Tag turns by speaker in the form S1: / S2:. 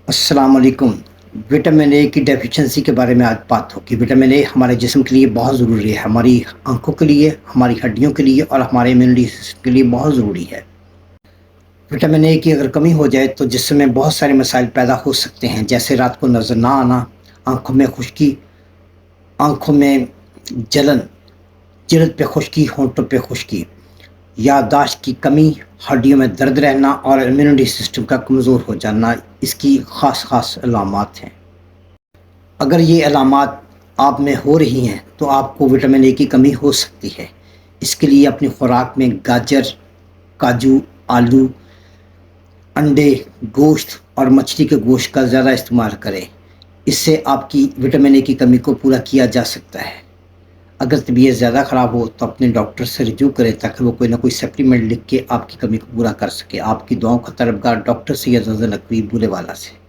S1: السلام علیکم۔ Vitamin A کی ڈیفیشنسی کے بارے میں آج بات ہوگی۔ وٹامن اے ہمارے جسم کے لیے بہت ضروری ہے، ہماری آنکھوں کے لیے، ہماری ہڈیوں کے لیے اور ہمارے امیونٹی سسٹم کے لیے بہت ضروری ہے۔ وٹامن اے کی اگر کمی ہو جائے تو جسم میں بہت سارے مسائل پیدا ہو سکتے ہیں، جیسے رات کو نظر نہ آنا، آنکھوں میں خشکی، آنکھوں میں جلن، جلد پہ خشکی، ہونٹوں پہ خشکی، یادداشت کی کمی، ہڈیوں میں درد رہنا اور امیونٹی سسٹم کا کمزور ہو جانا اس کی خاص علامات ہیں۔ اگر یہ علامات آپ میں ہو رہی ہیں تو آپ کو وٹامن اے کی کمی ہو سکتی ہے۔ اس کے لیے اپنی خوراک میں گاجر، کاجو، آلو، انڈے، گوشت اور مچھلی کے گوشت کا زیادہ استعمال کریں۔ اس سے آپ کی وٹامن اے کی کمی کو پورا کیا جا سکتا ہے۔ اگر طبیعت زیادہ خراب ہو تو اپنے ڈاکٹر سے رجوع کریں تاکہ وہ کوئی نہ کوئی سپلیمنٹ لکھ کے آپ کی کمی کو پورا کر سکے۔ آپ کی دعاؤں کا طلبگار ڈاکٹر سید حسن نقوی بولے والا سے۔